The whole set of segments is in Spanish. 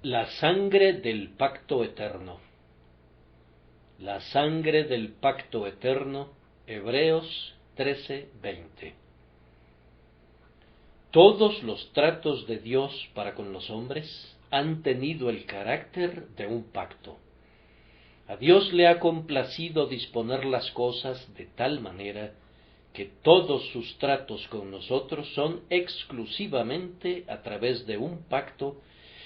La sangre del pacto eterno. La sangre del pacto eterno. Hebreos 13:20. Todos los tratos de Dios para con los hombres han tenido el carácter de un pacto. A Dios le ha complacido disponer las cosas de tal manera que todos sus tratos con nosotros son exclusivamente a través de un pacto,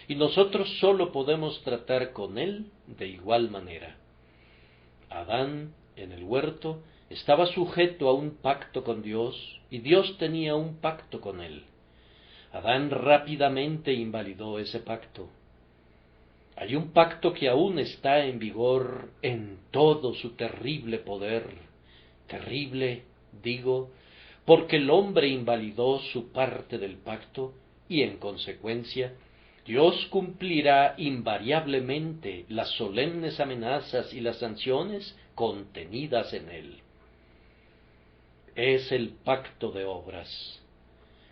y nosotros sólo podemos tratar con él de igual manera. Adán, en el huerto, estaba sujeto a un pacto con Dios, y Dios tenía un pacto con él. Adán rápidamente invalidó ese pacto. Hay un pacto que aún está en vigor en todo su terrible poder. Terrible, digo, porque el hombre invalidó su parte del pacto y, en consecuencia, Dios cumplirá invariablemente las solemnes amenazas y las sanciones contenidas en él. Es el pacto de obras.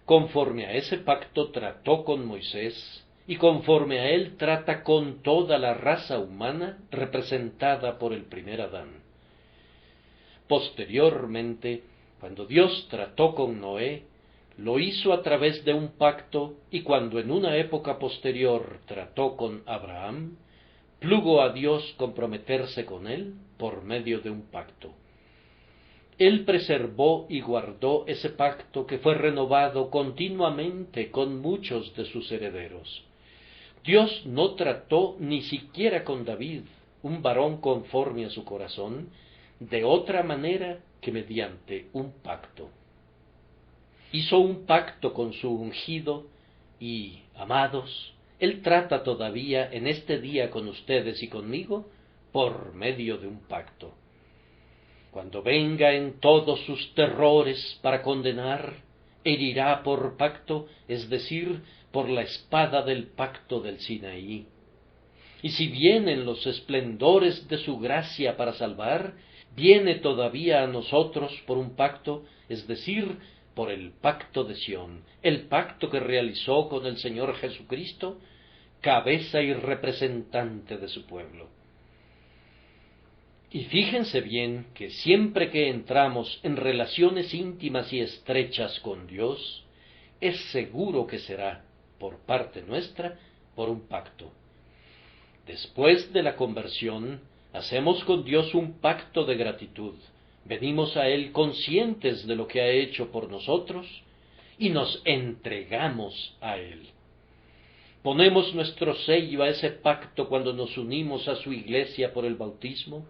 Conforme a ese pacto trató con Moisés, y conforme a él trata con toda la raza humana representada por el primer Adán. Posteriormente, cuando Dios trató con Noé, lo hizo a través de un pacto, y cuando en una época posterior trató con Abraham, plugo a Dios comprometerse con él por medio de un pacto. Él preservó y guardó ese pacto que fue renovado continuamente con muchos de sus herederos. Dios no trató ni siquiera con David, un varón conforme a su corazón, de otra manera que mediante un pacto. Hizo un pacto con su ungido y, amados, Él trata todavía en este día con ustedes y conmigo por medio de un pacto. Cuando venga en todos sus terrores para condenar, herirá por pacto, es decir, por la espada del pacto del Sinaí. Y si vienen los esplendores de su gracia para salvar, viene todavía a nosotros por un pacto, es decir, por el pacto de Sión, el pacto que realizó con el Señor Jesucristo, cabeza y representante de su pueblo. Y fíjense bien que siempre que entramos en relaciones íntimas y estrechas con Dios, es seguro que será, por parte nuestra, por un pacto. Después de la conversión, hacemos con Dios un pacto de gratitud. Venimos a Él conscientes de lo que ha hecho por nosotros y nos entregamos a Él. Ponemos nuestro sello a ese pacto cuando nos unimos a su iglesia por el bautismo,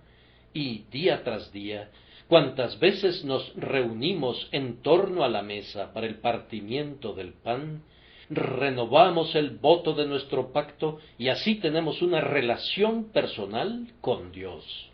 y día tras día, cuantas veces nos reunimos en torno a la mesa para el partimiento del pan, renovamos el voto de nuestro pacto y así tenemos una relación personal con Dios.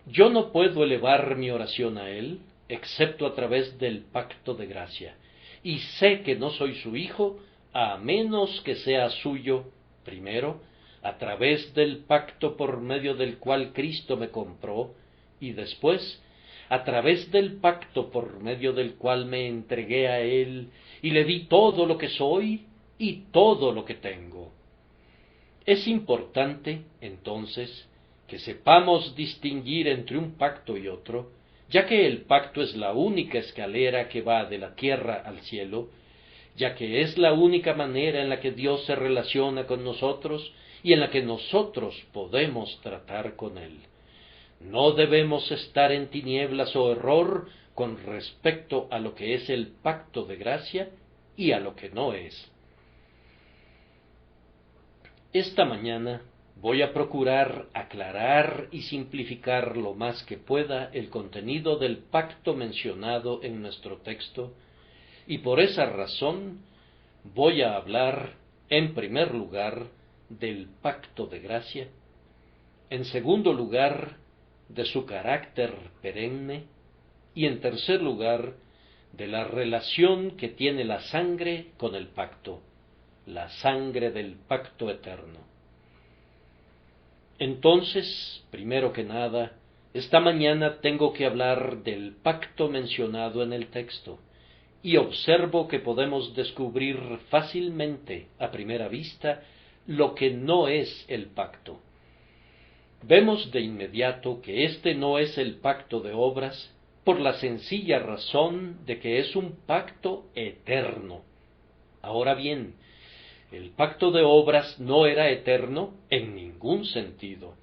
Yo no puedo elevar mi oración a Él, excepto a través del pacto de gracia, y sé que no soy su hijo, a menos que sea suyo, primero, a través del pacto por medio del cual Cristo me compró, y después, a través del pacto por medio del cual me entregué a Él, y le di todo lo que soy y todo lo que tengo. Es importante, entonces, que sepamos distinguir entre un pacto y otro, ya que el pacto es la única escalera que va de la tierra al cielo, ya que es la única manera en la que Dios se relaciona con nosotros y en la que nosotros podemos tratar con Él. No debemos estar en tinieblas o error con respecto a lo que es el pacto de gracia y a lo que no es. Esta mañana voy a procurar aclarar y simplificar lo más que pueda el contenido del pacto mencionado en nuestro texto, y por esa razón voy a hablar, en primer lugar, del pacto de gracia, en segundo lugar, de su carácter perenne, y en tercer lugar, de la relación que tiene la sangre con el pacto, la sangre del pacto eterno. Entonces, primero que nada, esta mañana tengo que hablar del pacto mencionado en el texto, y observo que podemos descubrir fácilmente, a primera vista, lo que no es el pacto. Vemos de inmediato que este no es el pacto de obras por la sencilla razón de que es un pacto eterno. Ahora bien, el pacto de obras no era eterno en ningún sentido.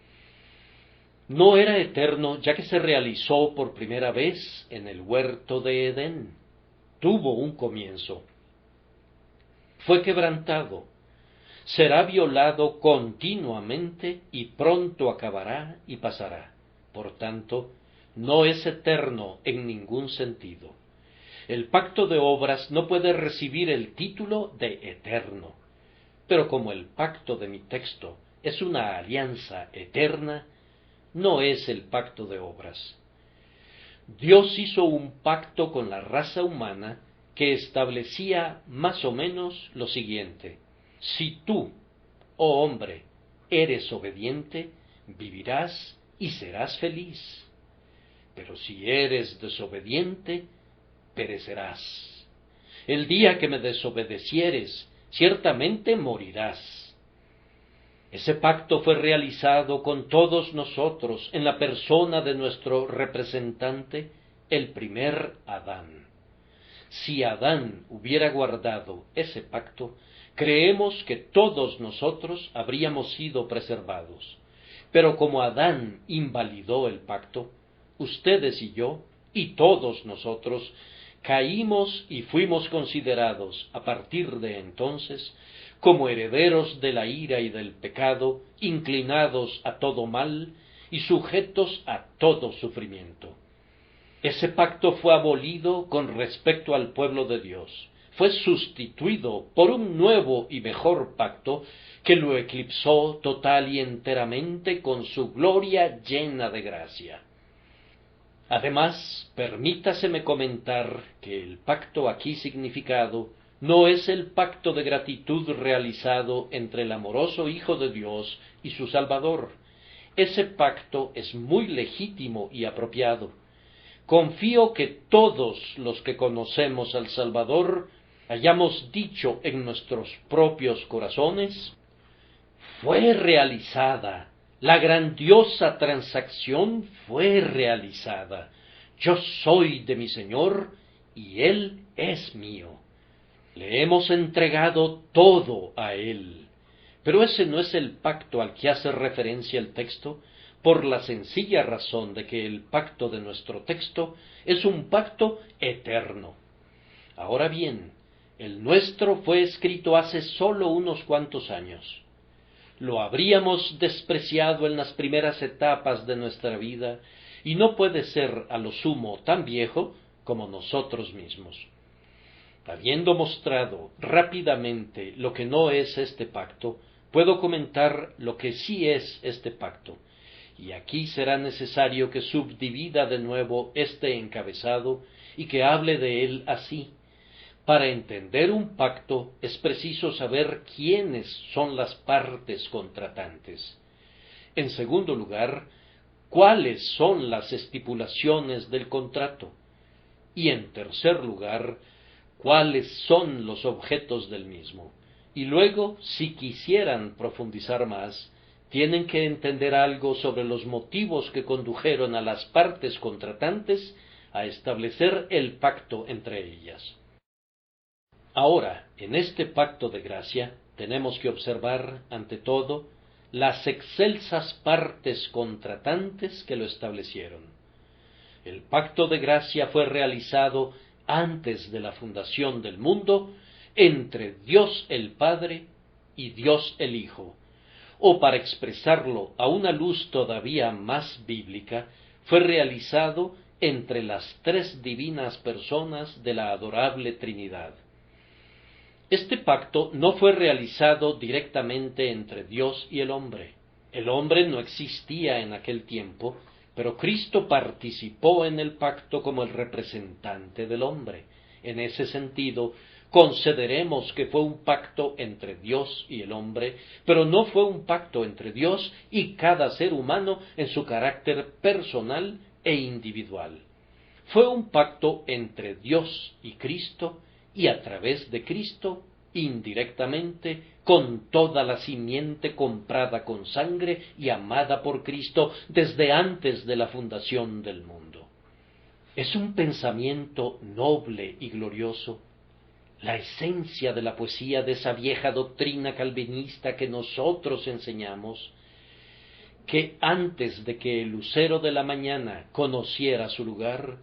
No era eterno ya que se realizó por primera vez en el huerto de Edén. Tuvo un comienzo. Fue quebrantado. Será violado continuamente y pronto acabará y pasará. Por tanto, no es eterno en ningún sentido. El pacto de obras no puede recibir el título de eterno. Pero como el pacto de mi texto es una alianza eterna, no es el pacto de obras. Dios hizo un pacto con la raza humana que establecía más o menos lo siguiente: si tú, oh hombre, eres obediente, vivirás y serás feliz. Pero si eres desobediente, perecerás. El día que me desobedecieres, ciertamente morirás. Ese pacto fue realizado con todos nosotros en la persona de nuestro representante, el primer Adán. Si Adán hubiera guardado ese pacto, creemos que todos nosotros habríamos sido preservados. Pero como Adán invalidó el pacto, ustedes y yo, y todos nosotros, caímos y fuimos considerados, a partir de entonces, como herederos de la ira y del pecado, inclinados a todo mal y sujetos a todo sufrimiento. Ese pacto fue abolido con respecto al pueblo de Dios. Fue sustituido por un nuevo y mejor pacto que lo eclipsó total y enteramente con su gloria llena de gracia. Además, permítaseme comentar que el pacto aquí significado no es el pacto de gratitud realizado entre el amoroso Hijo de Dios y su Salvador. Ese pacto es muy legítimo y apropiado. Confío que todos los que conocemos al Salvador hayamos dicho en nuestros propios corazones: fue realizada, la grandiosa transacción fue realizada. Yo soy de mi Señor y Él es mío. Le hemos entregado todo a Él. Pero ese no es el pacto al que hace referencia el texto, por la sencilla razón de que el pacto de nuestro texto es un pacto eterno. Ahora bien, el nuestro fue escrito hace sólo unos cuantos años. Lo habríamos despreciado en las primeras etapas de nuestra vida, y no puede ser a lo sumo tan viejo como nosotros mismos. Habiendo mostrado rápidamente lo que no es este pacto, puedo comentar lo que sí es este pacto, y aquí será necesario que subdivida de nuevo este encabezado y que hable de él así. Para entender un pacto es preciso saber quiénes son las partes contratantes. En segundo lugar, cuáles son las estipulaciones del contrato. Y en tercer lugar, cuáles son los objetos del mismo. Y luego, si quisieran profundizar más, tienen que entender algo sobre los motivos que condujeron a las partes contratantes a establecer el pacto entre ellas. Ahora, en este pacto de gracia, tenemos que observar, ante todo, las excelsas partes contratantes que lo establecieron. El pacto de gracia fue realizado antes de la fundación del mundo entre Dios el Padre y Dios el Hijo, o para expresarlo a una luz todavía más bíblica, fue realizado entre las tres divinas personas de la adorable Trinidad. Este pacto no fue realizado directamente entre Dios y el hombre. El hombre no existía en aquel tiempo, pero Cristo participó en el pacto como el representante del hombre. En ese sentido, consideremos que fue un pacto entre Dios y el hombre, pero no fue un pacto entre Dios y cada ser humano en su carácter personal e individual. fue un pacto entre Dios y Cristo, y a través de Cristo, indirectamente, con toda la simiente comprada con sangre y amada por Cristo desde antes de la fundación del mundo. Es un pensamiento noble y glorioso, la esencia de la poesía de esa vieja doctrina calvinista que nosotros enseñamos, que antes de que el lucero de la mañana conociera su lugar,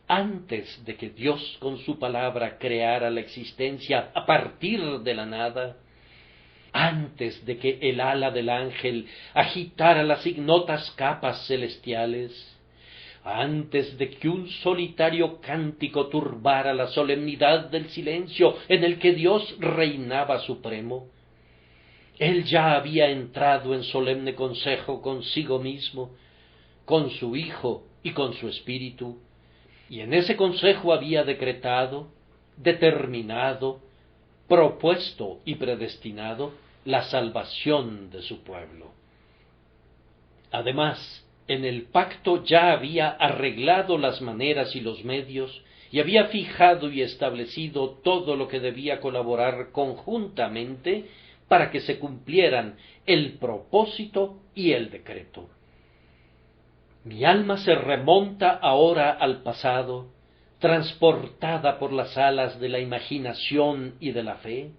antes de que Dios con su palabra creara la existencia a partir de la nada, antes de que el ala del ángel agitara las ignotas capas celestiales, antes de que un solitario cántico turbara la solemnidad del silencio en el que Dios reinaba supremo, Él ya había entrado en solemne consejo consigo mismo, con su Hijo y con su Espíritu, y en ese consejo había decretado, determinado, propuesto y predestinado la salvación de su pueblo. Además, en el pacto ya había arreglado las maneras y los medios, y había fijado y establecido todo lo que debía colaborar conjuntamente para que se cumplieran el propósito y el decreto. Mi alma se remonta ahora al pasado, transportada por las alas de la imaginación y de la fe,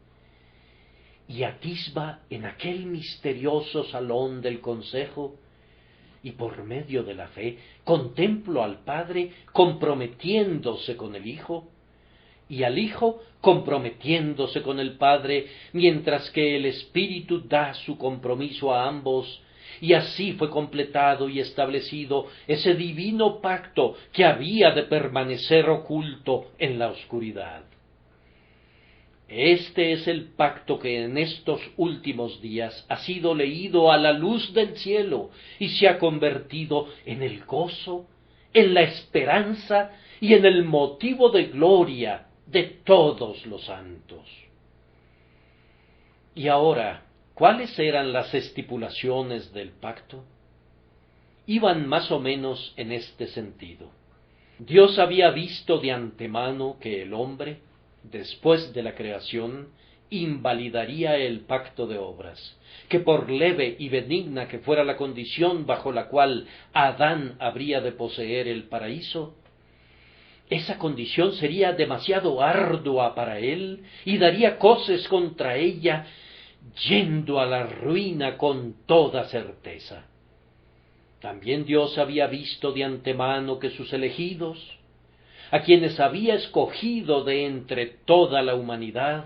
y atisba en aquel misterioso salón del consejo, y por medio de la fe contemplo al Padre comprometiéndose con el Hijo, y al Hijo comprometiéndose con el Padre, mientras que el Espíritu da su compromiso a ambos, y así fue completado y establecido ese divino pacto que había de permanecer oculto en la oscuridad. Este es el pacto que en estos últimos días ha sido leído a la luz del cielo y se ha convertido en el gozo, en la esperanza y en el motivo de gloria de todos los santos. Y ahora, ¿cuáles eran las estipulaciones del pacto? Iban más o menos en este sentido. Dios había visto de antemano que el hombre, después de la creación, invalidaría el pacto de obras, que por leve y benigna que fuera la condición bajo la cual Adán habría de poseer el paraíso, esa condición sería demasiado ardua para él y daría coces contra ella, yendo a la ruina con toda certeza. También Dios había visto de antemano que sus elegidos, a quienes había escogido de entre toda la humanidad,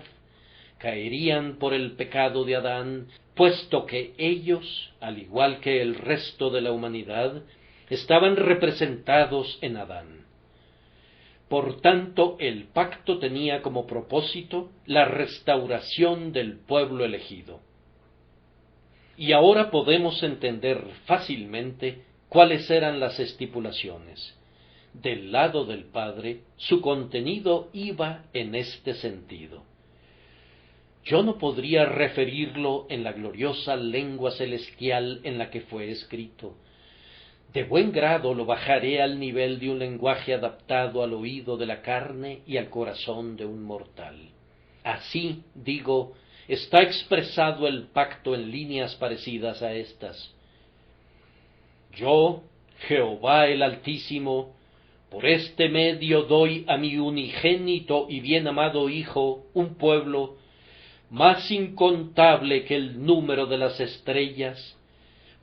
caerían por el pecado de Adán, puesto que ellos, al igual que el resto de la humanidad, estaban representados en Adán. Por tanto, el pacto tenía como propósito la restauración del pueblo elegido. Y ahora podemos entender fácilmente cuáles eran las estipulaciones. Del lado del Padre, su contenido iba en este sentido. Yo no podría referirlo en la gloriosa lengua celestial en la que fue escrito. De buen grado lo bajaré al nivel de un lenguaje adaptado al oído de la carne y al corazón de un mortal. Así, digo, está expresado el pacto en líneas parecidas a estas. Yo, Jehová el Altísimo, por este medio doy a mi unigénito y bien amado Hijo un pueblo más incontable que el número de las estrellas,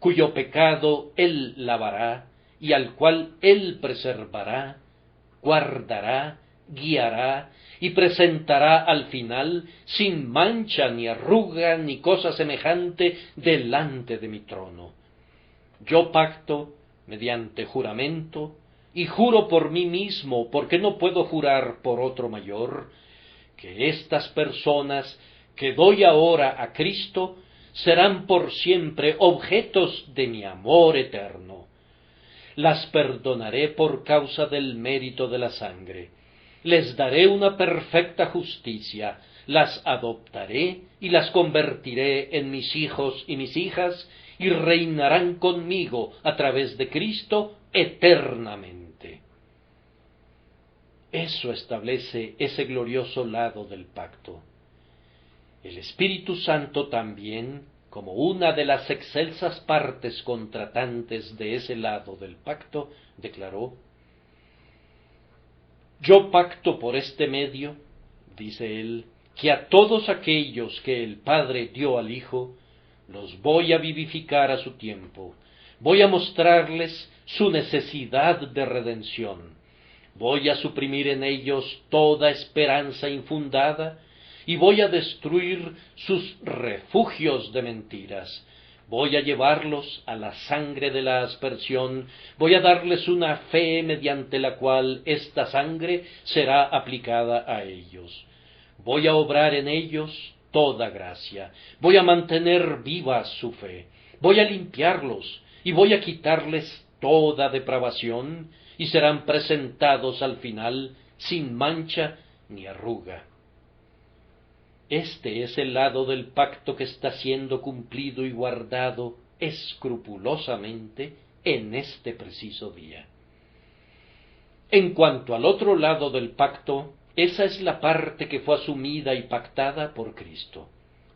cuyo pecado Él lavará y al cual Él preservará, guardará, guiará y presentará al final sin mancha ni arruga ni cosa semejante delante de mi trono. Yo pacto mediante juramento y juro por mí mismo, porque no puedo jurar por otro mayor, que estas personas que doy ahora a Cristo serán por siempre objetos de mi amor eterno. Las perdonaré por causa del mérito de la sangre. Les daré una perfecta justicia, las adoptaré y las convertiré en mis hijos y mis hijas, y reinarán conmigo a través de Cristo eternamente. Eso establece ese glorioso lado del pacto. El Espíritu Santo también, como una de las excelsas partes contratantes de ese lado del pacto, declaró: «Yo pacto por este medio», dice él, «que a todos aquellos que el Padre dio al Hijo, los voy a vivificar a su tiempo, voy a mostrarles su necesidad de redención, voy a suprimir en ellos toda esperanza infundada, y voy a destruir sus refugios de mentiras. Voy a llevarlos a la sangre de la aspersión, voy a darles una fe mediante la cual esta sangre será aplicada a ellos. Voy a obrar en ellos toda gracia, voy a mantener viva su fe, voy a limpiarlos y voy a quitarles toda depravación, y serán presentados al final sin mancha ni arruga». Este es el lado del pacto que está siendo cumplido y guardado escrupulosamente en este preciso día. En cuanto al otro lado del pacto, esa es la parte que fue asumida y pactada por Cristo.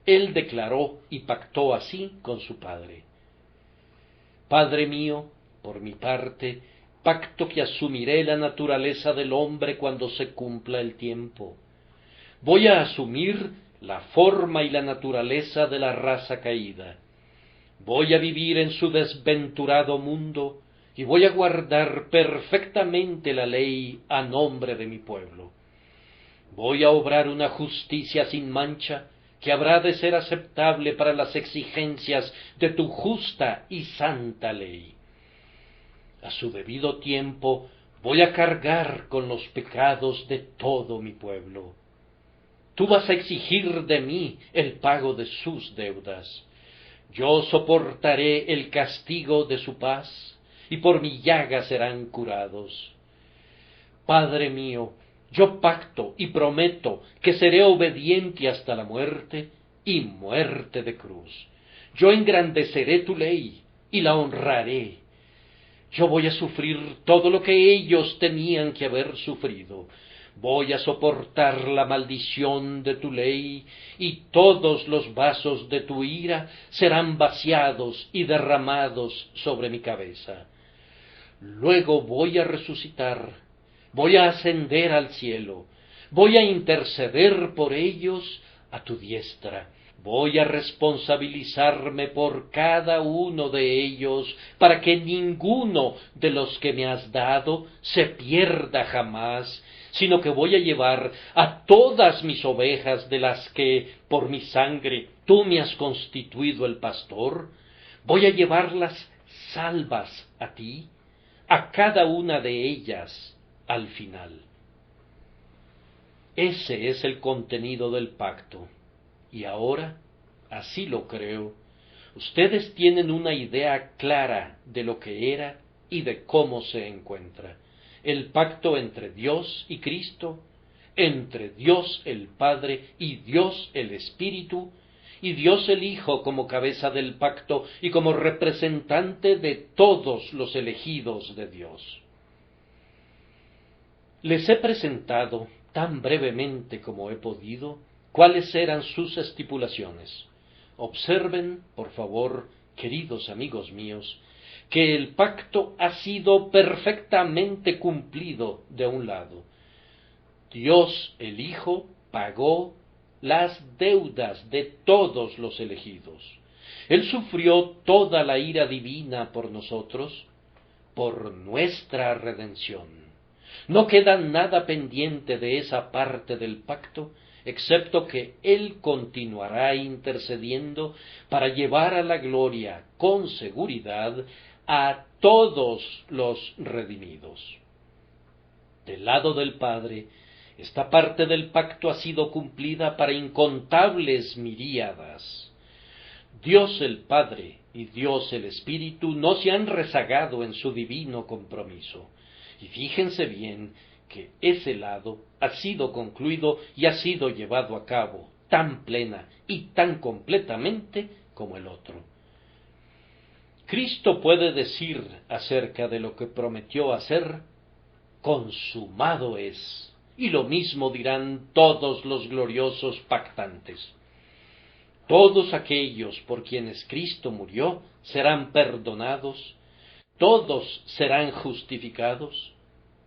Él declaró y pactó así con su Padre: «Padre mío, por mi parte, pacto que asumiré la naturaleza del hombre cuando se cumpla el tiempo. Voy a asumir la forma y la naturaleza de la raza caída. Voy a vivir en su desventurado mundo y voy a guardar perfectamente la ley a nombre de mi pueblo. Voy a obrar una justicia sin mancha que habrá de ser aceptable para las exigencias de tu justa y santa ley. A su debido tiempo voy a cargar con los pecados de todo mi pueblo. Tú vas a exigir de mí el pago de sus deudas. Yo soportaré el castigo de su paz, y por mi llaga serán curados. Padre mío, yo pacto y prometo que seré obediente hasta la muerte, y muerte de cruz. Yo engrandeceré tu ley, y la honraré. Yo voy a sufrir todo lo que ellos tenían que haber sufrido. Voy a soportar la maldición de tu ley, y todos los vasos de tu ira serán vaciados y derramados sobre mi cabeza. Luego voy a resucitar, voy a ascender al cielo, voy a interceder por ellos a tu diestra. Voy a responsabilizarme por cada uno de ellos, para que ninguno de los que me has dado se pierda jamás, sino que voy a llevar a todas mis ovejas, de las que por mi sangre tú me has constituido el pastor, voy a llevarlas salvas a ti, a cada una de ellas al final. Ese es el contenido del pacto. Y ahora, así lo creo, ustedes tienen una idea clara de lo que era y de cómo se encuentra el pacto entre Dios y Cristo, entre Dios el Padre y Dios el Espíritu, y Dios el Hijo como cabeza del pacto y como representante de todos los elegidos de Dios. Les he presentado, tan brevemente como he podido, cuáles eran sus estipulaciones. Observen, por favor, queridos amigos míos, que el pacto ha sido perfectamente cumplido de un lado. Dios el Hijo pagó las deudas de todos los elegidos. Él sufrió toda la ira divina por nosotros, por nuestra redención. No queda nada pendiente de esa parte del pacto, excepto que Él continuará intercediendo para llevar a la gloria con seguridad a todos los redimidos. Del lado del Padre, esta parte del pacto ha sido cumplida para incontables miríadas. Dios el Padre y Dios el Espíritu no se han rezagado en su divino compromiso. Y fíjense bien que ese lado ha sido concluido y ha sido llevado a cabo tan plena y tan completamente como el otro. Cristo puede decir acerca de lo que prometió hacer: consumado es. Y lo mismo dirán todos los gloriosos pactantes. Todos aquellos por quienes Cristo murió serán perdonados, todos serán justificados,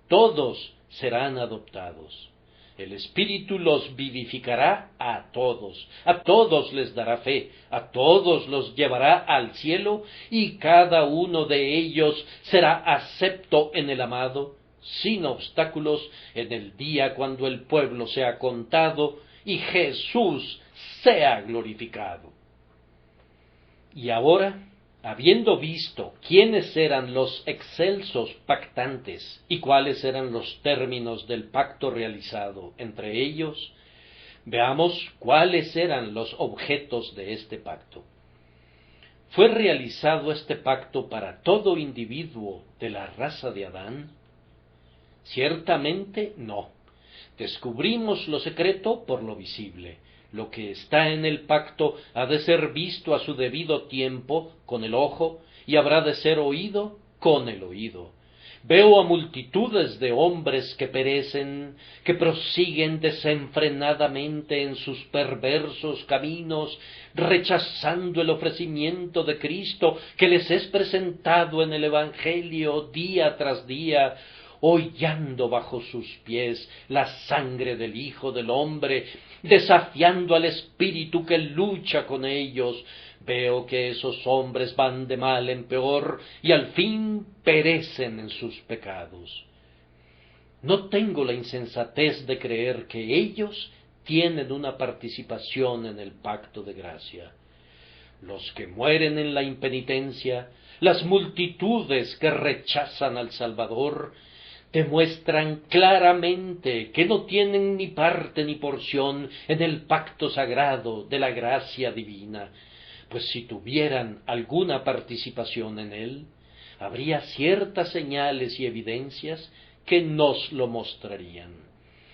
todos serán adoptados. El Espíritu los vivificará a todos les dará fe, a todos los llevará al cielo, y cada uno de ellos será acepto en el amado, sin obstáculos, en el día cuando el pueblo sea contado y Jesús sea glorificado. Y ahora, habiendo visto quiénes eran los excelsos pactantes y cuáles eran los términos del pacto realizado entre ellos, veamos cuáles eran los objetos de este pacto. ¿Fue realizado este pacto para todo individuo de la raza de Adán? Ciertamente no. Descubrimos lo secreto por lo visible. Lo que está en el pacto ha de ser visto a su debido tiempo con el ojo, y habrá de ser oído con el oído. Veo a multitudes de hombres que perecen, que prosiguen desenfrenadamente en sus perversos caminos, rechazando el ofrecimiento de Cristo que les es presentado en el Evangelio día tras día, hollando bajo sus pies la sangre del Hijo del Hombre, desafiando al espíritu que lucha con ellos. Veo que esos hombres van de mal en peor y al fin perecen en sus pecados. No tengo la insensatez de creer que ellos tienen una participación en el pacto de gracia. Los que mueren en la impenitencia, las multitudes que rechazan al Salvador, demuestran claramente que no tienen ni parte ni porción en el pacto sagrado de la gracia divina, pues si tuvieran alguna participación en él, habría ciertas señales y evidencias que nos lo mostrarían.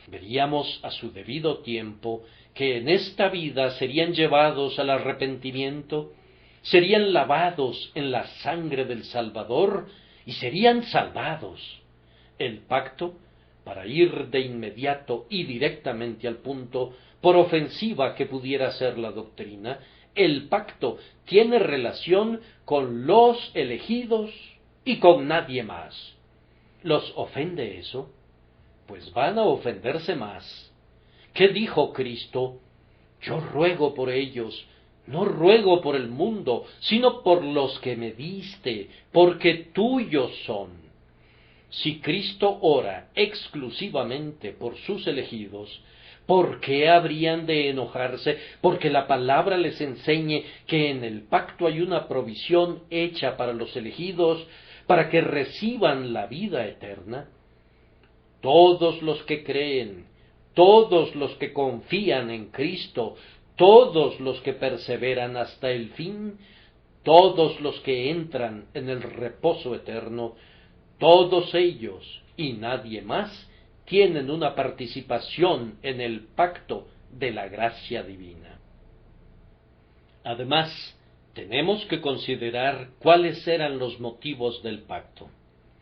Veríamos a su debido tiempo que en esta vida serían llevados al arrepentimiento, serían lavados en la sangre del Salvador y serían salvados. El pacto, para ir de inmediato y directamente al punto, por ofensiva que pudiera ser la doctrina, el pacto tiene relación con los elegidos y con nadie más. ¿Los ofende eso? Pues van a ofenderse más. ¿Qué dijo Cristo? Yo ruego por ellos, no ruego por el mundo, sino por los que me diste, porque tuyos son. Si Cristo ora exclusivamente por sus elegidos, ¿por qué habrían de enojarse porque la palabra les enseñe que en el pacto hay una provisión hecha para los elegidos, para que reciban la vida eterna? Todos los que creen, todos los que confían en Cristo, todos los que perseveran hasta el fin, todos los que entran en el reposo eterno, todos ellos y nadie más tienen una participación en el pacto de la gracia divina. Además, tenemos que considerar cuáles eran los motivos del pacto.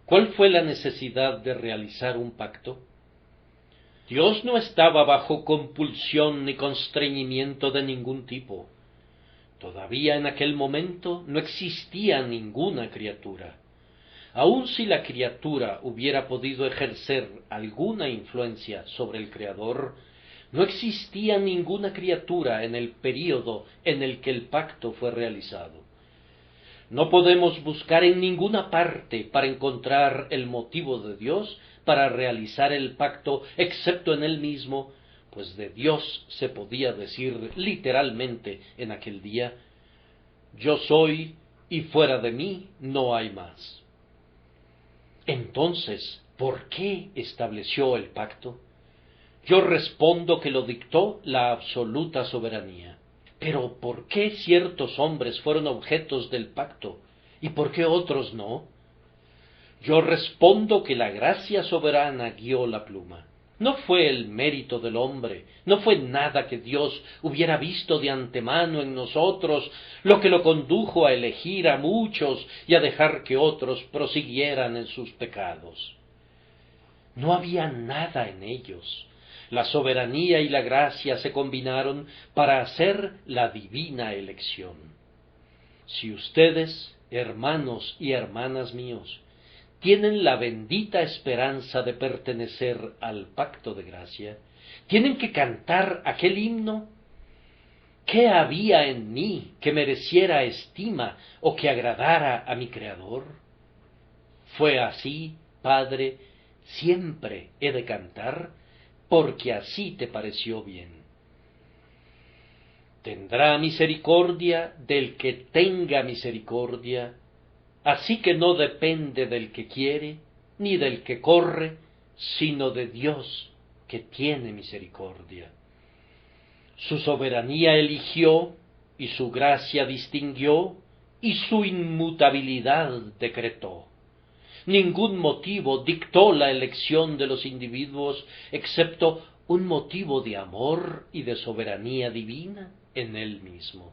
¿Cuál fue la necesidad de realizar un pacto? Dios no estaba bajo compulsión ni constreñimiento de ningún tipo. Todavía en aquel momento no existía ninguna criatura. Aun si la criatura hubiera podido ejercer alguna influencia sobre el Creador, no existía ninguna criatura en el período en el que el pacto fue realizado. No podemos buscar en ninguna parte para encontrar el motivo de Dios para realizar el pacto, excepto en Él mismo, pues de Dios se podía decir literalmente en aquel día: yo soy y fuera de mí no hay más. Entonces, ¿por qué estableció el pacto? Yo respondo que lo dictó la absoluta soberanía. Pero ¿por qué ciertos hombres fueron objetos del pacto y por qué otros no? Yo respondo que la gracia soberana guió la pluma. No fue el mérito del hombre, no fue nada que Dios hubiera visto de antemano en nosotros lo que lo condujo a elegir a muchos y a dejar que otros prosiguieran en sus pecados. No había nada en ellos. La soberanía y la gracia se combinaron para hacer la divina elección. Si ustedes, hermanos y hermanas míos, tienen la bendita esperanza de pertenecer al pacto de gracia, tienen que cantar aquel himno. ¿Qué había en mí que mereciera estima o que agradara a mi Creador? Fue así, Padre, siempre he de cantar, porque así te pareció bien. Tendrá misericordia del que tenga misericordia, así que no depende del que quiere, ni del que corre, sino de Dios que tiene misericordia. Su soberanía eligió, y su gracia distinguió, y su inmutabilidad decretó. Ningún motivo dictó la elección de los individuos, excepto un motivo de amor y de soberanía divina en él mismo.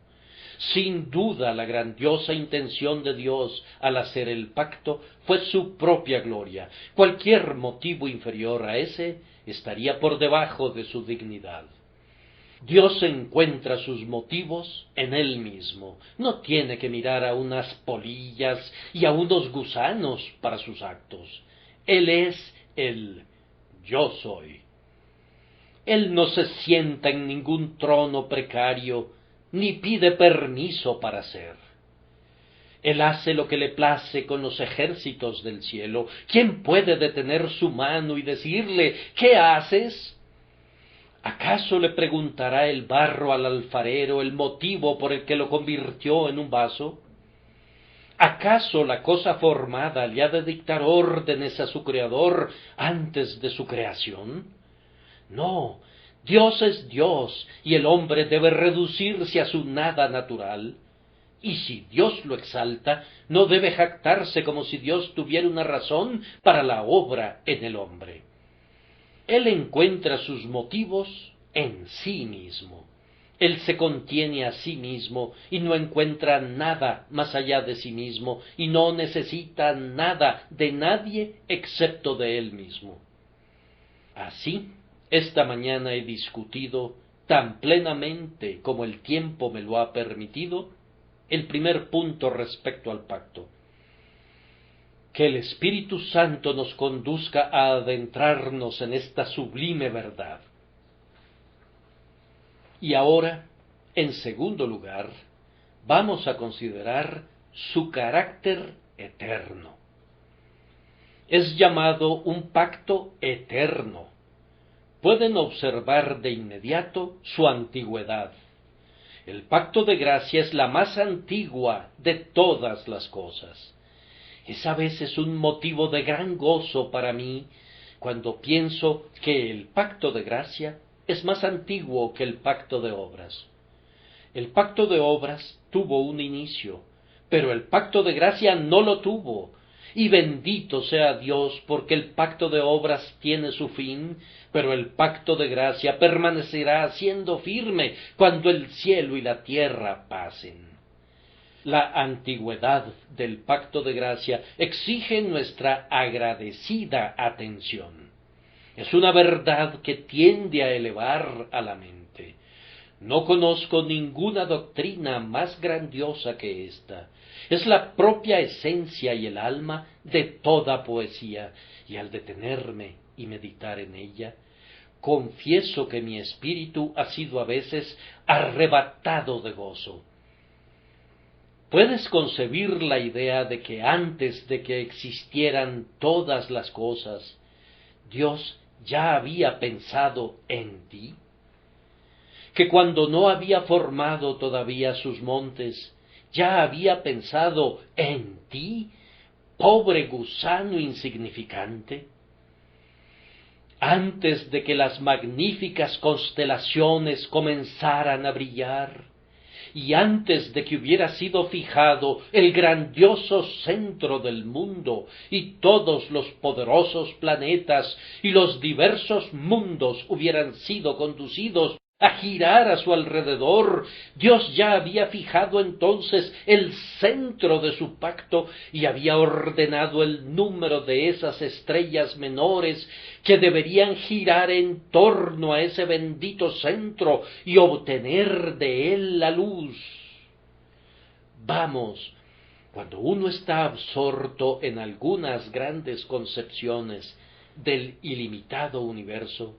Sin duda, la grandiosa intención de Dios al hacer el pacto fue su propia gloria. Cualquier motivo inferior a ese estaría por debajo de su dignidad. Dios encuentra sus motivos en Él mismo. No tiene que mirar a unas polillas y a unos gusanos para sus actos. Él es el yo soy. Él no se sienta en ningún trono precario, ni pide permiso para ser. Él hace lo que le place con los ejércitos del cielo. ¿Quién puede detener su mano y decirle, ¿qué haces? ¿Acaso le preguntará el barro al alfarero el motivo por el que lo convirtió en un vaso? ¿Acaso la cosa formada le ha de dictar órdenes a su Creador antes de su creación? No, Dios es Dios, y el hombre debe reducirse a su nada natural. Y si Dios lo exalta, no debe jactarse como si Dios tuviera una razón para la obra en el hombre. Él encuentra sus motivos en sí mismo. Él se contiene a sí mismo y no encuentra nada más allá de sí mismo y no necesita nada de nadie excepto de él mismo. Así, esta mañana he discutido tan plenamente como el tiempo me lo ha permitido el primer punto respecto al pacto. Que el Espíritu Santo nos conduzca a adentrarnos en esta sublime verdad. Y ahora, en segundo lugar, vamos a considerar su carácter eterno. Es llamado un pacto eterno. Pueden observar de inmediato su antigüedad. El pacto de gracia es la más antigua de todas las cosas. Es a veces un motivo de gran gozo para mí cuando pienso que el pacto de gracia es más antiguo que el pacto de obras. El pacto de obras tuvo un inicio, pero el pacto de gracia no lo tuvo. Y bendito sea Dios porque el pacto de obras tiene su fin, pero el pacto de gracia permanecerá siendo firme cuando el cielo y la tierra pasen. La antigüedad del pacto de gracia exige nuestra agradecida atención. Es una verdad que tiende a elevar a la mente. No conozco ninguna doctrina más grandiosa que esta. Es la propia esencia y el alma de toda poesía, y al detenerme y meditar en ella, confieso que mi espíritu ha sido a veces arrebatado de gozo. ¿Puedes concebir la idea de que antes de que existieran todas las cosas, Dios ya había pensado en ti? Que cuando no había formado todavía sus montes, ya había pensado en ti, pobre gusano insignificante. Antes de que las magníficas constelaciones comenzaran a brillar, y antes de que hubiera sido fijado el grandioso centro del mundo, y todos los poderosos planetas y los diversos mundos hubieran sido conducidos a girar a su alrededor. Dios ya había fijado entonces el centro de su pacto y había ordenado el número de esas estrellas menores que deberían girar en torno a ese bendito centro y obtener de él la luz. Vamos, cuando uno está absorto en algunas grandes concepciones del ilimitado universo,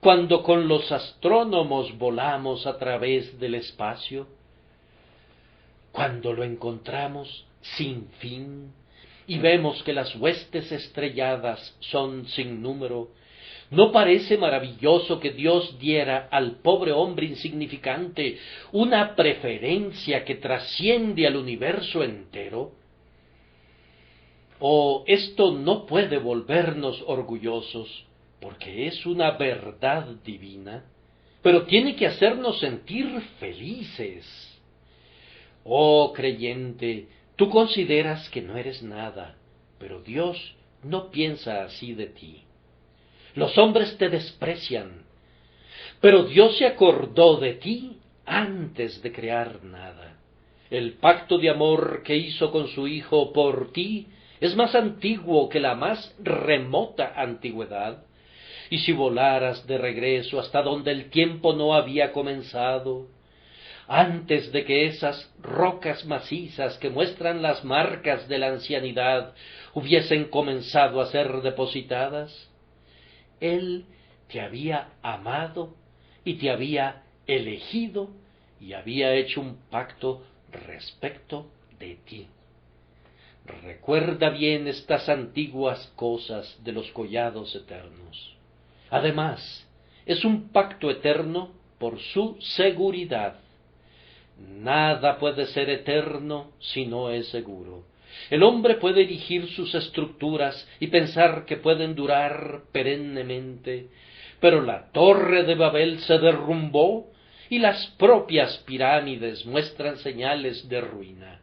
cuando con los astrónomos volamos a través del espacio, cuando lo encontramos sin fin y vemos que las huestes estrelladas son sin número, ¿no parece maravilloso que Dios diera al pobre hombre insignificante una preferencia que trasciende al universo entero? ¿O esto no puede volvernos orgullosos, porque es una verdad divina, pero tiene que hacernos sentir felices? Oh creyente, tú consideras que no eres nada, pero Dios no piensa así de ti. Los hombres te desprecian, pero Dios se acordó de ti antes de crear nada. El pacto de amor que hizo con su Hijo por ti es más antiguo que la más remota antigüedad. Y si volaras de regreso hasta donde el tiempo no había comenzado, antes de que esas rocas macizas que muestran las marcas de la ancianidad hubiesen comenzado a ser depositadas, Él te había amado y te había elegido y había hecho un pacto respecto de ti. Recuerda bien estas antiguas cosas de los collados eternos. Además, es un pacto eterno por su seguridad. Nada puede ser eterno si no es seguro. El hombre puede erigir sus estructuras y pensar que pueden durar perennemente, pero la torre de Babel se derrumbó y las propias pirámides muestran señales de ruina.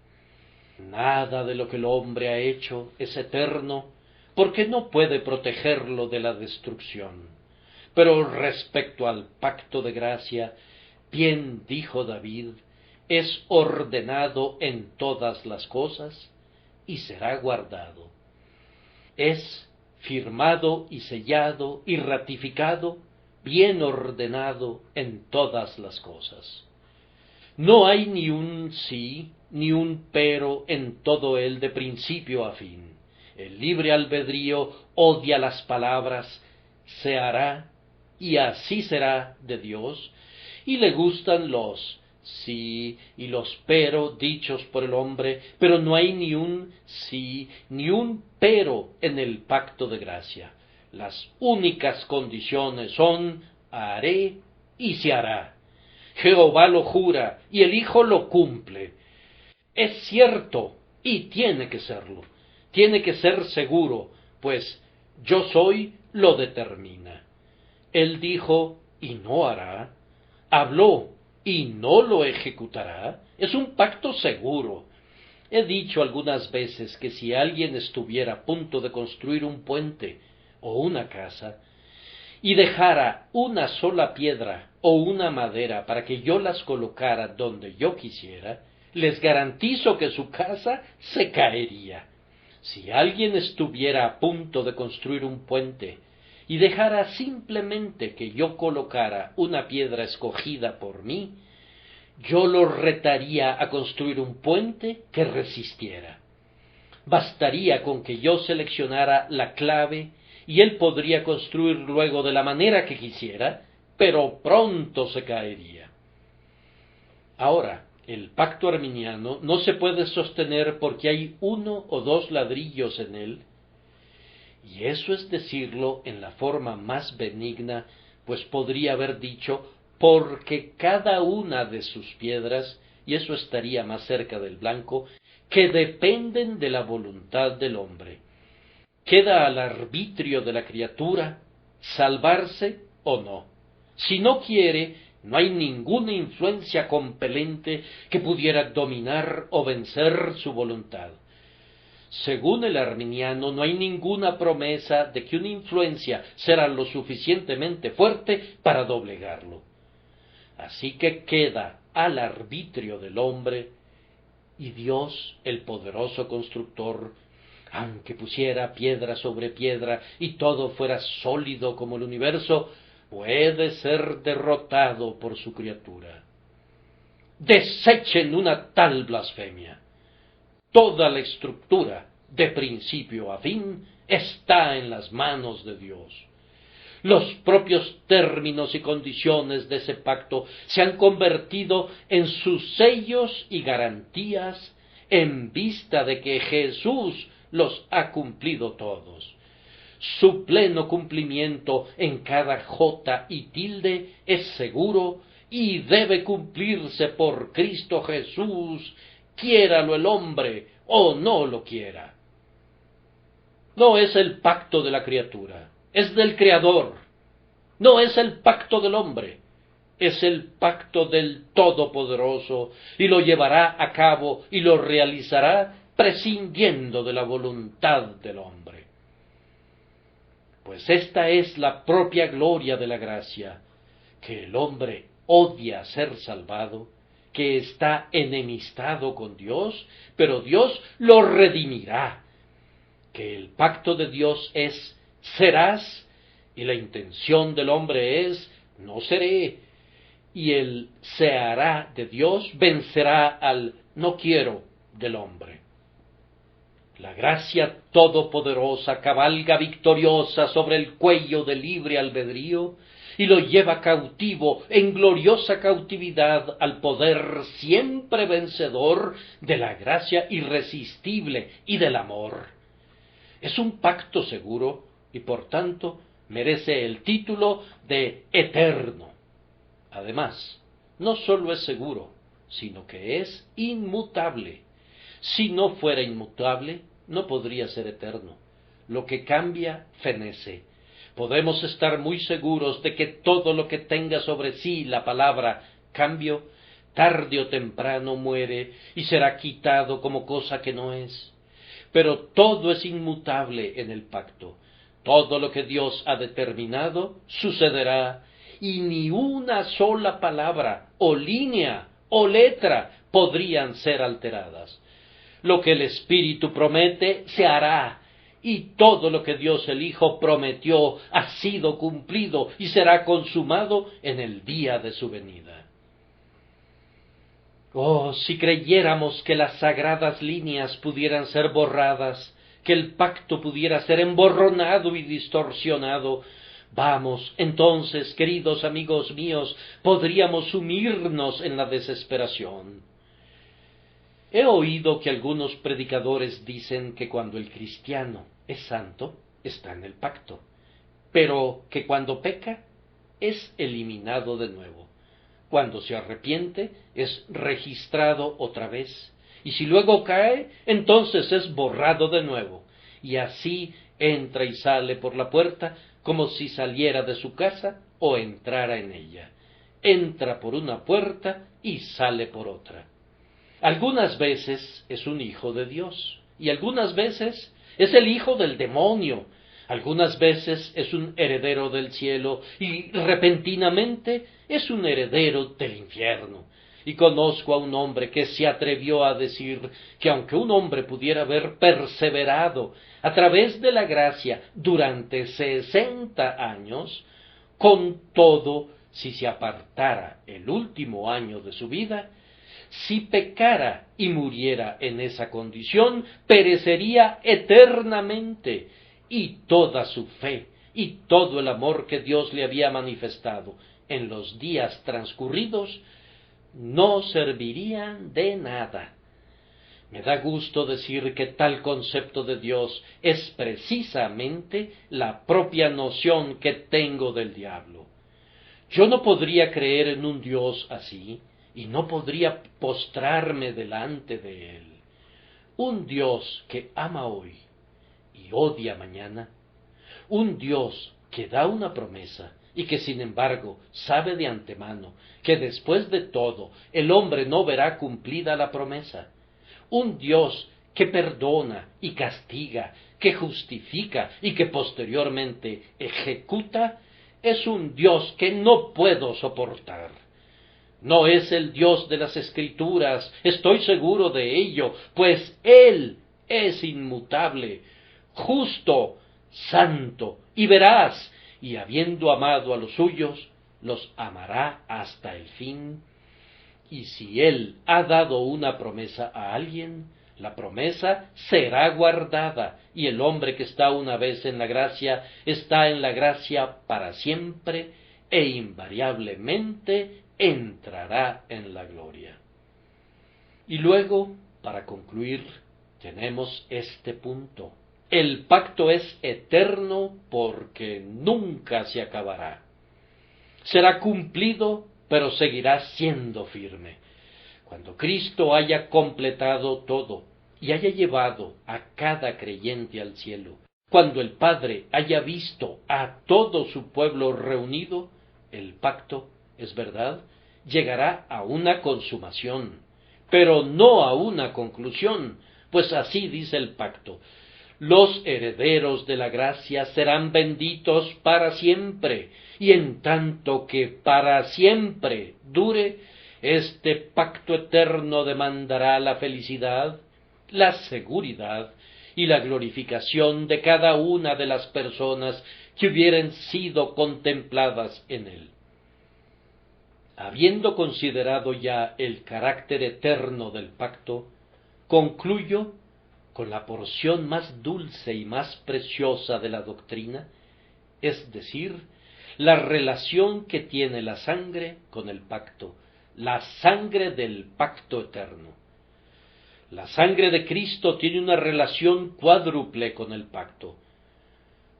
Nada de lo que el hombre ha hecho es eterno, porque no puede protegerlo de la destrucción. Pero respecto al pacto de gracia, bien dijo David, es ordenado en todas las cosas y será guardado. Es firmado y sellado y ratificado, bien ordenado en todas las cosas. No hay ni un sí ni un pero en todo él de principio a fin. El libre albedrío odia las palabras se hará y así será de Dios, y le gustan los sí y los pero dichos por el hombre, pero no hay ni un sí ni un pero en el pacto de gracia. Las únicas condiciones son haré y se hará. Jehová lo jura y el Hijo lo cumple. Es cierto y tiene que serlo. Tiene que ser seguro, pues yo soy lo determina. Él dijo y no hará. Habló y no lo ejecutará. Es un pacto seguro. He dicho algunas veces que si alguien estuviera a punto de construir un puente o una casa, y dejara una sola piedra o una madera para que yo las colocara donde yo quisiera, les garantizo que su casa se caería. Si alguien estuviera a punto de construir un puente y dejara simplemente que yo colocara una piedra escogida por mí, yo lo retaría a construir un puente que resistiera. Bastaría con que yo seleccionara la clave y él podría construir luego de la manera que quisiera, pero pronto se caería. Ahora, el pacto arminiano no se puede sostener porque hay uno o dos ladrillos en él, y eso es decirlo en la forma más benigna, pues podría haber dicho porque cada una de sus piedras, y eso estaría más cerca del blanco, que dependen de la voluntad del hombre. Queda al arbitrio de la criatura salvarse o no. Si no quiere, no hay ninguna influencia compelente que pudiera dominar o vencer su voluntad. Según el arminiano, no hay ninguna promesa de que una influencia será lo suficientemente fuerte para doblegarlo. Así que queda al arbitrio del hombre, y Dios, el poderoso constructor, aunque pusiera piedra sobre piedra y todo fuera sólido como el universo, puede ser derrotado por su criatura. Desechen una tal blasfemia. Toda la estructura, de principio a fin, está en las manos de Dios. Los propios términos y condiciones de ese pacto se han convertido en sus sellos y garantías en vista de que Jesús los ha cumplido todos. Su pleno cumplimiento en cada jota y tilde es seguro y debe cumplirse por Cristo Jesús, quiéralo el hombre o no lo quiera. No es el pacto de la criatura, es del Creador. No es el pacto del hombre, es el pacto del Todopoderoso, y lo llevará a cabo y lo realizará prescindiendo de la voluntad del hombre. Pues esta es la propia gloria de la gracia, que el hombre odia ser salvado, que está enemistado con Dios, pero Dios lo redimirá, que el pacto de Dios es serás, y la intención del hombre es no seré, y el se hará de Dios vencerá al no quiero del hombre. La gracia todopoderosa cabalga victoriosa sobre el cuello del libre albedrío y lo lleva cautivo en gloriosa cautividad al poder siempre vencedor de la gracia irresistible y del amor. Es un pacto seguro y por tanto merece el título de eterno. Además, no sólo es seguro, sino que es inmutable. Si no fuera inmutable, no podría ser eterno. Lo que cambia, fenece. Podemos estar muy seguros de que todo lo que tenga sobre sí la palabra cambio, tarde o temprano muere y será quitado como cosa que no es. Pero todo es inmutable en el pacto. Todo lo que Dios ha determinado sucederá, y ni una sola palabra, o línea, o letra podrían ser alteradas. Lo que el Espíritu promete se hará, y todo lo que Dios el Hijo prometió ha sido cumplido y será consumado en el día de su venida. Oh, si creyéramos que las sagradas líneas pudieran ser borradas, que el pacto pudiera ser emborronado y distorsionado, vamos, entonces, queridos amigos míos, podríamos sumirnos en la desesperación. He oído que algunos predicadores dicen que cuando el cristiano es santo, está en el pacto, pero que cuando peca, es eliminado de nuevo. Cuando se arrepiente, es registrado otra vez, y si luego cae, entonces es borrado de nuevo, y así entra y sale por la puerta como si saliera de su casa o entrara en ella. Entra por una puerta y sale por otra. Algunas veces es un hijo de Dios, y algunas veces es el hijo del demonio. Algunas veces es un heredero del cielo, y repentinamente es un heredero del infierno. Y conozco a un hombre que se atrevió a decir que aunque un hombre pudiera haber perseverado a través de la gracia durante 60 años, con todo, si se apartara el último año de su vida, si pecara y muriera en esa condición, perecería eternamente, y toda su fe y todo el amor que Dios le había manifestado en los días transcurridos no servirían de nada. Me da gusto decir que tal concepto de Dios es precisamente la propia noción que tengo del diablo. Yo no podría creer en un Dios así, y no podría postrarme delante de él. Un Dios que ama hoy y odia mañana, un Dios que da una promesa y que sin embargo sabe de antemano que después de todo el hombre no verá cumplida la promesa, un Dios que perdona y castiga, que justifica y que posteriormente ejecuta, es un Dios que no puedo soportar. No es el Dios de las Escrituras, estoy seguro de ello, pues Él es inmutable, justo, santo y veraz, y habiendo amado a los suyos, los amará hasta el fin. Y si Él ha dado una promesa a alguien, la promesa será guardada, y el hombre que está una vez en la gracia, está en la gracia para siempre, e invariablemente entrará en la gloria. Y luego, para concluir, tenemos este punto. El pacto es eterno porque nunca se acabará. Será cumplido, pero seguirá siendo firme. Cuando Cristo haya completado todo y haya llevado a cada creyente al cielo, cuando el Padre haya visto a todo su pueblo reunido, el pacto, es verdad, llegará a una consumación, pero no a una conclusión, pues así dice el pacto: los herederos de la gracia serán benditos para siempre, y en tanto que para siempre dure, este pacto eterno demandará la felicidad, la seguridad y la glorificación de cada una de las personas que hubieren sido contempladas en él. Habiendo considerado ya el carácter eterno del pacto, concluyo con la porción más dulce y más preciosa de la doctrina, es decir, la relación que tiene la sangre con el pacto, la sangre del pacto eterno. La sangre de Cristo tiene una relación cuádruple con el pacto.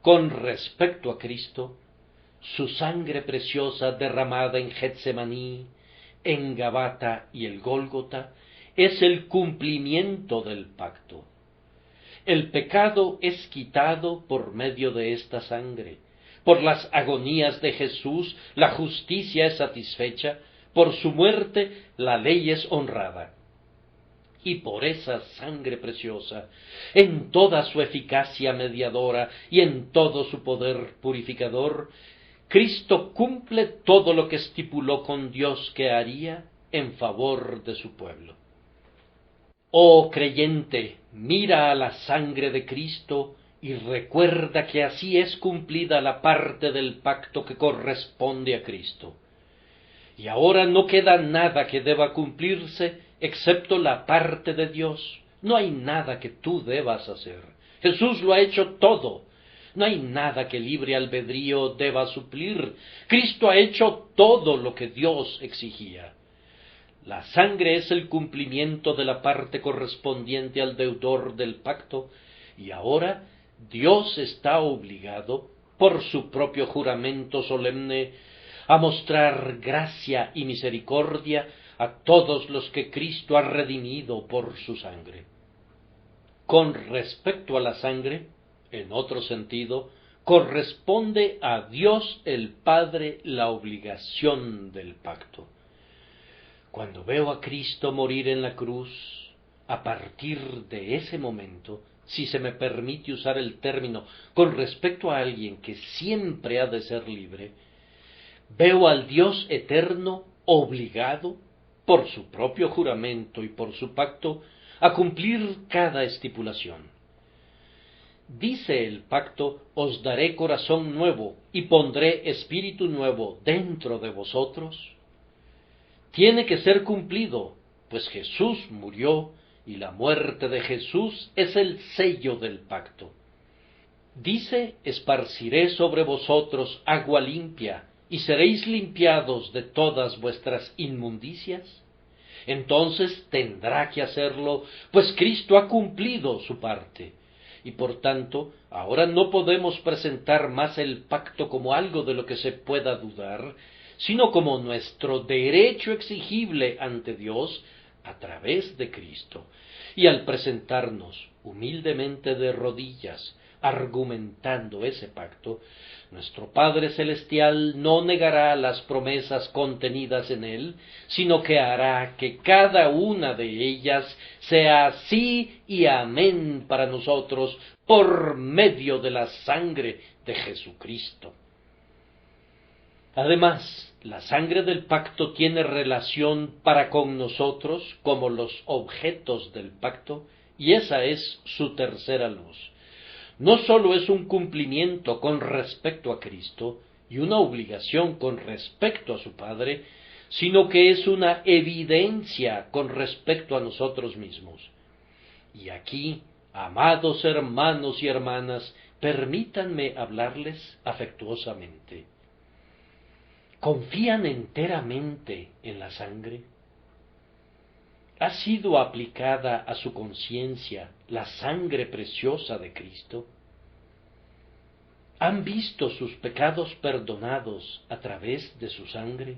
Con respecto a Cristo, su sangre preciosa derramada en Getsemaní, en Gabata y el Gólgota, es el cumplimiento del pacto. El pecado es quitado por medio de esta sangre. Por las agonías de Jesús, la justicia es satisfecha. Por su muerte, la ley es honrada. Y por esa sangre preciosa, en toda su eficacia mediadora y en todo su poder purificador, Cristo cumple todo lo que estipuló con Dios que haría en favor de su pueblo. Oh creyente, mira a la sangre de Cristo y recuerda que así es cumplida la parte del pacto que corresponde a Cristo. Y ahora no queda nada que deba cumplirse excepto la parte de Dios. No hay nada que tú debas hacer. Jesús lo ha hecho todo. No hay nada que libre albedrío deba suplir. Cristo ha hecho todo lo que Dios exigía. La sangre es el cumplimiento de la parte correspondiente al deudor del pacto, y ahora Dios está obligado, por su propio juramento solemne, a mostrar gracia y misericordia a todos los que Cristo ha redimido por su sangre. Con respecto a la sangre, en otro sentido, corresponde a Dios el Padre la obligación del pacto. Cuando veo a Cristo morir en la cruz, a partir de ese momento, si se me permite usar el término con respecto a alguien que siempre ha de ser libre, veo al Dios eterno obligado, por su propio juramento y por su pacto, a cumplir cada estipulación. Dice el pacto: os daré corazón nuevo y pondré espíritu nuevo dentro de vosotros. Tiene que ser cumplido, pues Jesús murió y la muerte de Jesús es el sello del pacto. Dice: esparciré sobre vosotros agua limpia y seréis limpiados de todas vuestras inmundicias. Entonces tendrá que hacerlo, pues Cristo ha cumplido su parte. Y por tanto, ahora no podemos presentar más el pacto como algo de lo que se pueda dudar, sino como nuestro derecho exigible ante Dios a través de Cristo. Y al presentarnos humildemente de rodillas, argumentando ese pacto, nuestro Padre Celestial no negará las promesas contenidas en él, sino que hará que cada una de ellas sea sí y amén para nosotros por medio de la sangre de Jesucristo. Además, La sangre del pacto tiene relación para con nosotros como los objetos del pacto, y esa es su tercera luz. No sólo es un cumplimiento con respecto a Cristo y una obligación con respecto a su Padre, sino que es una evidencia con respecto a nosotros mismos. Y aquí, amados hermanos y hermanas, permítanme hablarles afectuosamente. ¿Confían enteramente en la sangre? ¿Ha sido aplicada a su conciencia la sangre preciosa de Cristo? ¿Han visto sus pecados perdonados a través de su sangre?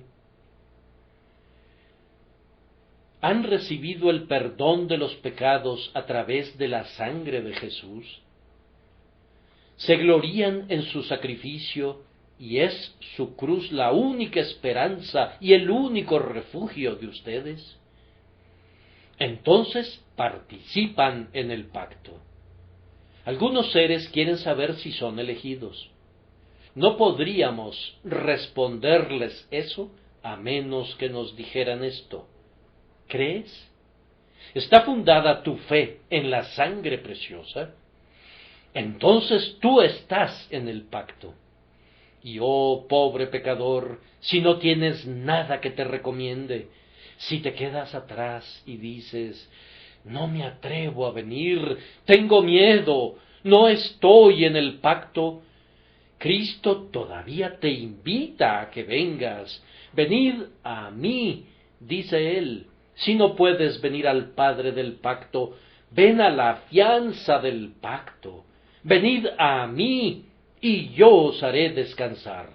¿Han recibido el perdón de los pecados a través de la sangre de Jesús? ¿Se glorían en su sacrificio y es su cruz la única esperanza y el único refugio de ustedes? Entonces participan en el pacto. Algunos seres quieren saber si son elegidos. No podríamos responderles eso a menos que nos dijeran esto. ¿Crees? ¿Está fundada tu fe en la sangre preciosa? Entonces tú estás en el pacto. Y oh, pobre pecador, si no tienes nada que te recomiende, si te quedas atrás y dices, no me atrevo a venir, tengo miedo, no estoy en el pacto, Cristo todavía te invita a que vengas. Venid a mí, dice Él. Si no puedes venir al Padre del pacto, ven a la fianza del pacto. Venid a mí, y yo os haré descansar.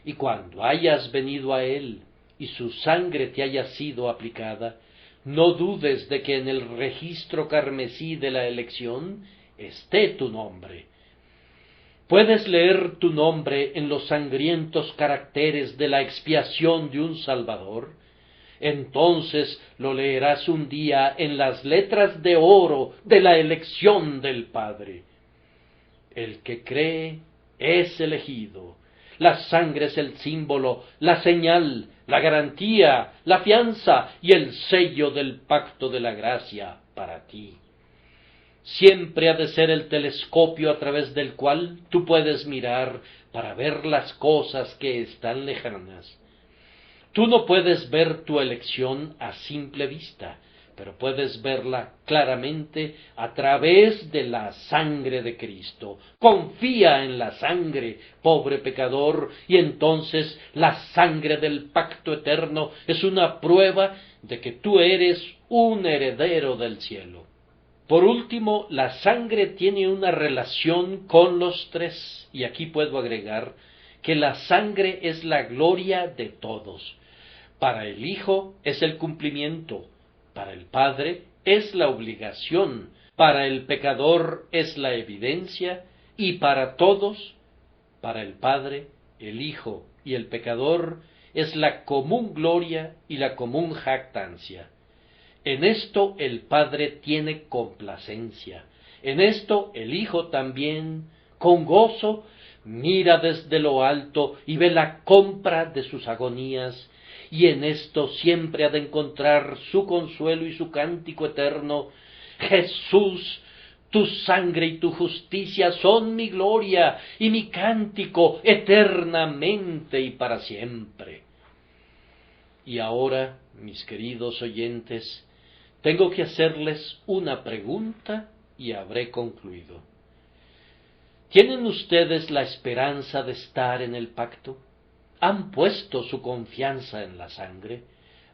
Y cuando hayas venido a Él, y su sangre te haya sido aplicada, no dudes de que en el registro carmesí de la elección esté tu nombre. Puedes leer tu nombre en los sangrientos caracteres de la expiación de un Salvador. Entonces lo leerás un día en las letras de oro de la elección del Padre. El que cree es elegido. La sangre es el símbolo, la señal, la garantía, la fianza y el sello del pacto de la gracia para ti. Siempre ha de ser el telescopio a través del cual tú puedes mirar para ver las cosas que están lejanas. Tú no puedes ver tu elección a simple vista, pero puedes verla claramente a través de la sangre de Cristo. Confía en la sangre, pobre pecador, y entonces la sangre del pacto eterno es una prueba de que tú eres un heredero del cielo. Por último, la sangre tiene una relación con los tres, y aquí puedo agregar que la sangre es la gloria de todos. Para el Hijo es el cumplimiento, para el Padre es la obligación, para el pecador es la evidencia, y para todos, para el Padre, el Hijo y el pecador, es la común gloria y la común jactancia. En esto el Padre tiene complacencia, en esto el Hijo también, con gozo, mira desde lo alto y ve la compra de sus agonías, y en esto siempre ha de encontrar su consuelo y su cántico eterno. Jesús, tu sangre y tu justicia son mi gloria y mi cántico eternamente y para siempre. Y ahora, mis queridos oyentes, tengo que hacerles una pregunta y habré concluido. ¿Tienen ustedes la esperanza de estar en el pacto? ¿Han puesto su confianza en la sangre?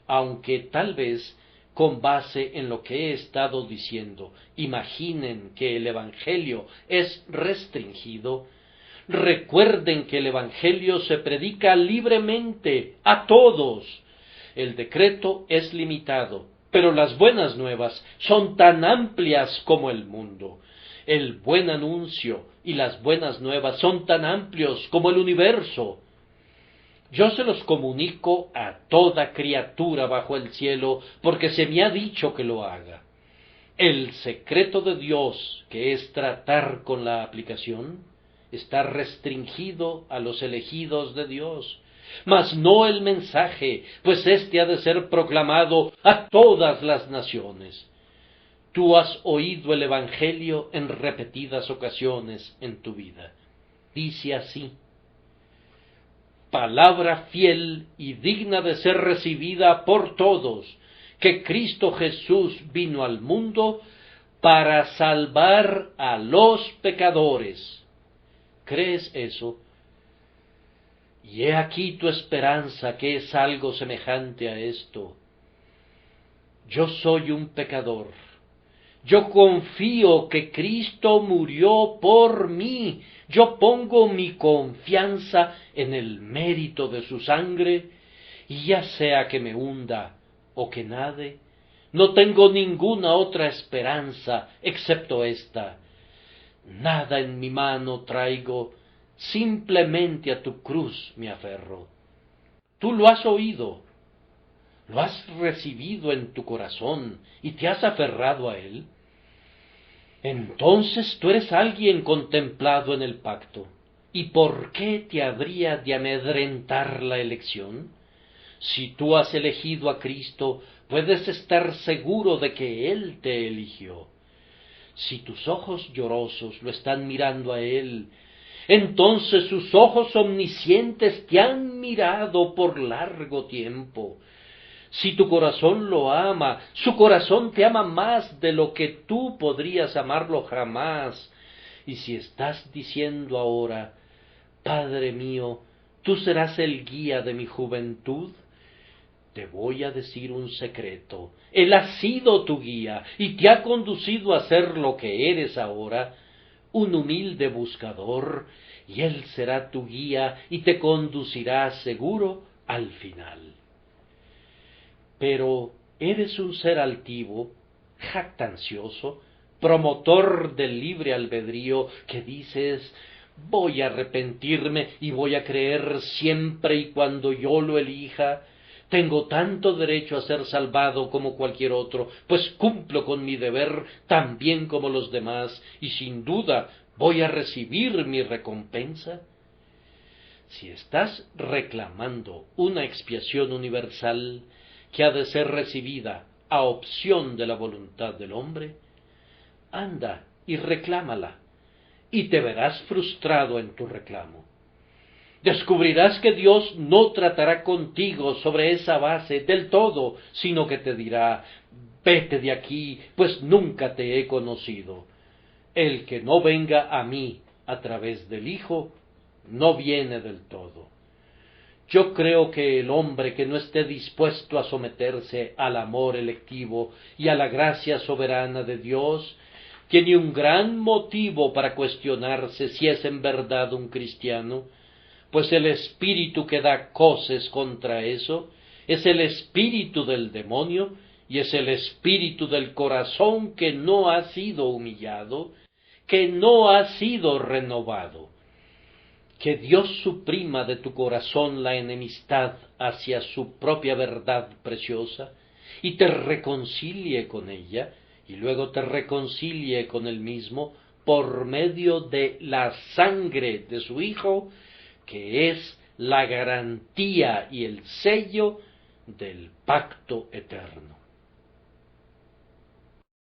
Aunque tal vez, con base en lo que he estado diciendo, imaginen que el Evangelio es restringido, recuerden que el Evangelio se predica libremente a todos. El decreto es limitado, pero las buenas nuevas son tan amplias como el mundo. El buen anuncio y las buenas nuevas son tan amplios como el universo. Yo se los comunico a toda criatura bajo el cielo, porque se me ha dicho que lo haga. El secreto de Dios, que es tratar con la aplicación, está restringido a los elegidos de Dios. mas no el mensaje, pues éste ha de ser proclamado a todas las naciones. Tú has oído el Evangelio en repetidas ocasiones en tu vida. Dice así: palabra fiel y digna de ser recibida por todos, que Cristo Jesús vino al mundo para salvar a los pecadores. ¿Crees eso? Y he aquí tu esperanza, que es algo semejante a esto. Yo soy un pecador. Yo confío que Cristo murió por mí. Yo pongo mi confianza en el mérito de su sangre, y ya sea que me hunda o que nade, no tengo ninguna otra esperanza excepto esta. Nada en mi mano traigo, simplemente a tu cruz me aferro. Tú lo has oído, lo has recibido en tu corazón y te has aferrado a él. Entonces tú eres alguien contemplado en el pacto. ¿Y por qué te habría de amedrentar la elección? Si tú has elegido a Cristo, puedes estar seguro de que Él te eligió. Si tus ojos llorosos lo están mirando a Él, entonces sus ojos omniscientes te han mirado por largo tiempo. Si tu corazón lo ama, su corazón te ama más de lo que tú podrías amarlo jamás. Y si estás diciendo ahora: Padre mío, tú serás el guía de mi juventud, te voy a decir un secreto. Él ha sido tu guía y te ha conducido a ser lo que eres ahora, un humilde buscador, y Él será tu guía y te conducirá seguro al final. Pero eres un ser altivo, jactancioso, promotor del libre albedrío, que dices: voy a arrepentirme y voy a creer siempre y cuando yo lo elija. Tengo tanto derecho a ser salvado como cualquier otro, pues cumplo con mi deber tan bien como los demás, y sin duda voy a recibir mi recompensa. Si estás reclamando una expiación universal que ha de ser recibida a opción de la voluntad del hombre, anda y reclámala, y te verás frustrado en tu reclamo. Descubrirás que Dios no tratará contigo sobre esa base del todo, sino que te dirá: vete de aquí, pues nunca te he conocido. El que no venga a mí a través del Hijo, no viene del todo. Yo creo que el hombre que no esté dispuesto a someterse al amor electivo y a la gracia soberana de Dios, tiene un gran motivo para cuestionarse si es en verdad un cristiano, pues el espíritu que da coces contra eso es el espíritu del demonio, y es el espíritu del corazón que no ha sido humillado, que no ha sido renovado. Que Dios suprima de tu corazón la enemistad hacia su propia verdad preciosa, y te reconcilie con ella, y luego te reconcilie con Él mismo por medio de la sangre de su Hijo, que es la garantía y el sello del pacto eterno.